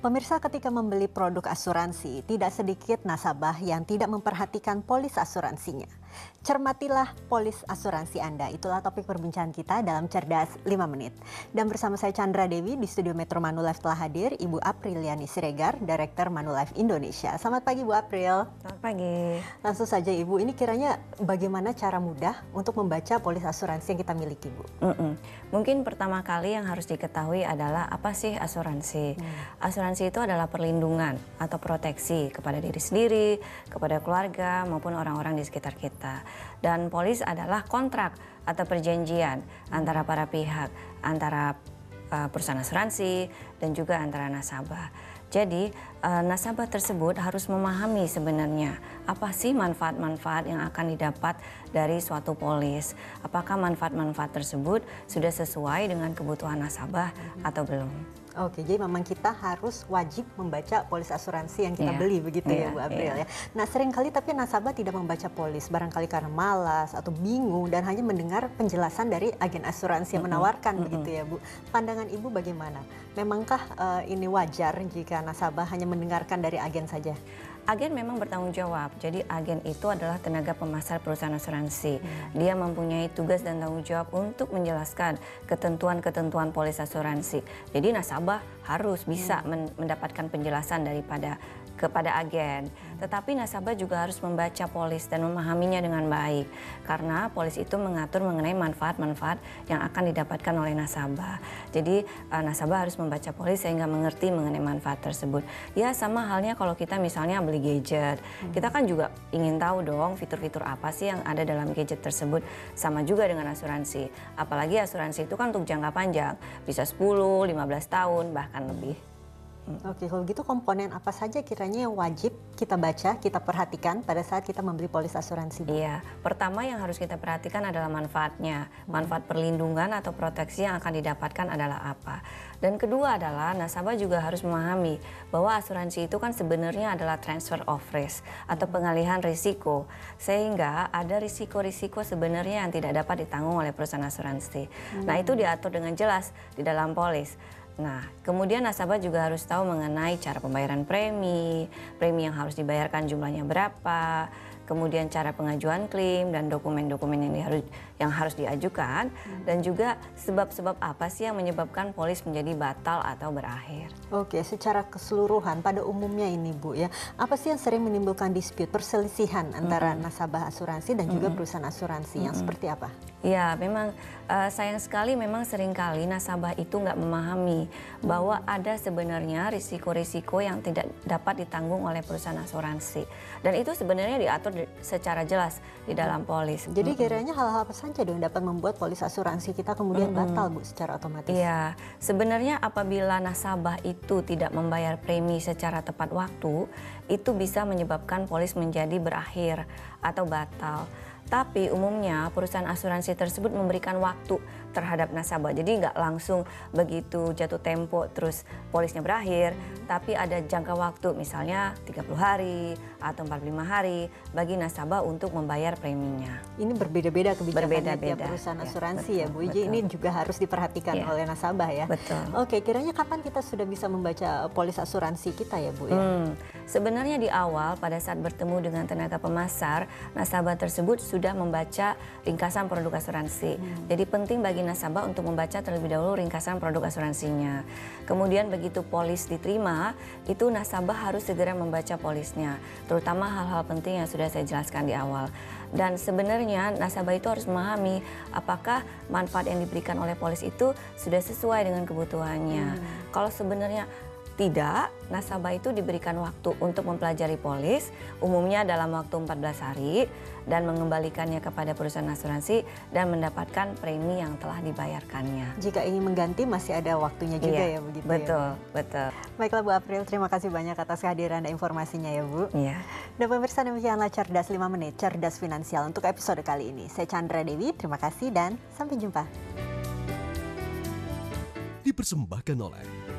Pemirsa, ketika membeli produk asuransi, tidak sedikit nasabah yang tidak memperhatikan polis asuransinya. Cermatilah polis asuransi Anda. Itulah topik perbincangan kita dalam Cerdas 5 Menit. Dan bersama saya Chandra Dewi di studio Metro Manulife telah hadir Ibu Apriliani Siregar, Direktur Manulife Indonesia. Selamat pagi Bu April. Selamat pagi. Langsung saja Ibu, ini kiranya bagaimana cara mudah untuk membaca polis asuransi yang kita miliki Bu? Mungkin pertama kali yang harus diketahui adalah apa sih asuransi? Asuransi itu adalah perlindungan atau proteksi kepada diri sendiri, kepada keluarga maupun orang-orang di sekitar kita. Dan polis adalah kontrak atau perjanjian antara para pihak, antara perusahaan asuransi dan juga antara nasabah. Jadi nasabah tersebut harus memahami sebenarnya apa sih manfaat-manfaat yang akan didapat dari suatu polis. Apakah manfaat-manfaat tersebut sudah sesuai dengan kebutuhan nasabah atau belum? Oke, jadi memang kita harus wajib membaca polis asuransi yang kita beli, begitu ya Bu April ya. Nah, seringkali tapi nasabah tidak membaca polis, barangkali karena malas atau bingung dan hanya mendengar penjelasan dari agen asuransi yang menawarkan, begitu ya Bu. Pandangan Ibu bagaimana? Memangkah ini wajar jika nasabah hanya mendengarkan dari agen saja? Agen memang bertanggung jawab, jadi agen itu adalah tenaga pemasar perusahaan asuransi. Dia mempunyai tugas dan tanggung jawab untuk menjelaskan ketentuan-ketentuan polis asuransi. Jadi nasabah harus bisa mendapatkan penjelasan kepada agen. Tetapi nasabah juga harus membaca polis dan memahaminya dengan baik. Karena polis itu mengatur mengenai manfaat-manfaat yang akan didapatkan oleh nasabah. Jadi nasabah harus membaca polis sehingga mengerti mengenai manfaat tersebut. Ya sama halnya kalau kita misalnya beli gadget. Kita kan juga ingin tahu dong fitur-fitur apa sih yang ada dalam gadget tersebut. Sama juga dengan asuransi. Apalagi asuransi itu kan untuk jangka panjang. Bisa 10, 15 tahun bahkan lebih. Oke, kalau gitu komponen apa saja kiranya yang wajib kita baca, kita perhatikan pada saat kita membeli polis asuransi? Iya, pertama yang harus kita perhatikan adalah manfaatnya. Manfaat perlindungan atau proteksi yang akan didapatkan adalah apa. Dan kedua adalah nasabah juga harus memahami bahwa asuransi itu kan sebenarnya adalah transfer of risk atau pengalihan risiko. Sehingga ada risiko-risiko sebenarnya yang tidak dapat ditanggung oleh perusahaan asuransi. Nah, itu diatur dengan jelas di dalam polis. Nah, kemudian nasabah juga harus tahu mengenai cara pembayaran premi yang harus dibayarkan jumlahnya berapa, kemudian cara pengajuan klaim dan dokumen-dokumen yang harus diajukan, dan juga sebab-sebab apa sih yang menyebabkan polis menjadi batal atau berakhir. Oke, secara keseluruhan pada umumnya ini Bu ya, apa sih yang sering menimbulkan dispute, perselisihan antara nasabah asuransi dan juga perusahaan asuransi yang seperti apa? Ya, memang sayang sekali memang seringkali nasabah itu nggak memahami bahwa ada sebenarnya risiko-risiko yang tidak dapat ditanggung oleh perusahaan asuransi. Dan itu sebenarnya diatur secara jelas di dalam polis. Jadi kiranya hal-hal apa saja dong dapat membuat polis asuransi kita kemudian batal Bu secara otomatis? Iya, sebenarnya apabila nasabah itu tidak membayar premi secara tepat waktu, itu bisa menyebabkan polis menjadi berakhir atau batal. Tapi umumnya perusahaan asuransi tersebut memberikan waktu terhadap nasabah. Jadi nggak langsung begitu jatuh tempo terus polisnya berakhir. Tapi ada jangka waktu misalnya 30 hari atau 45 hari bagi nasabah untuk membayar preminya. Ini berbeda-beda kebijakannya tiap perusahaan ya, asuransi betul, ya Bu. Jadi ini juga harus diperhatikan oleh nasabah ya. Betul. Oke, kiranya kapan kita sudah bisa membaca polis asuransi kita ya Bu ya? Sebenarnya di awal pada saat bertemu dengan tenaga pemasar, nasabah tersebut sudah membaca ringkasan produk asuransi. Jadi penting bagi nasabah untuk membaca terlebih dahulu ringkasan produk asuransinya. Kemudian begitu polis diterima, itu nasabah harus segera membaca polisnya, terutama hal-hal penting yang sudah saya jelaskan di awal. Dan sebenarnya nasabah itu harus memahami apakah manfaat yang diberikan oleh polis itu sudah sesuai dengan kebutuhannya. Kalau sebenarnya tidak, nasabah itu diberikan waktu untuk mempelajari polis, umumnya dalam waktu 14 hari, dan mengembalikannya kepada perusahaan asuransi dan mendapatkan premi yang telah dibayarkannya. Jika ingin mengganti masih ada waktunya juga ya begitu betul, ya? Betul. Baiklah Bu April, terima kasih banyak atas kehadiran dan informasinya ya Bu. Iya. Dan pemirsa, demikianlah Cerdas 5 Menit, Cerdas Finansial untuk episode kali ini. Saya Chandra Dewi, terima kasih dan sampai jumpa. Dipersembahkan oleh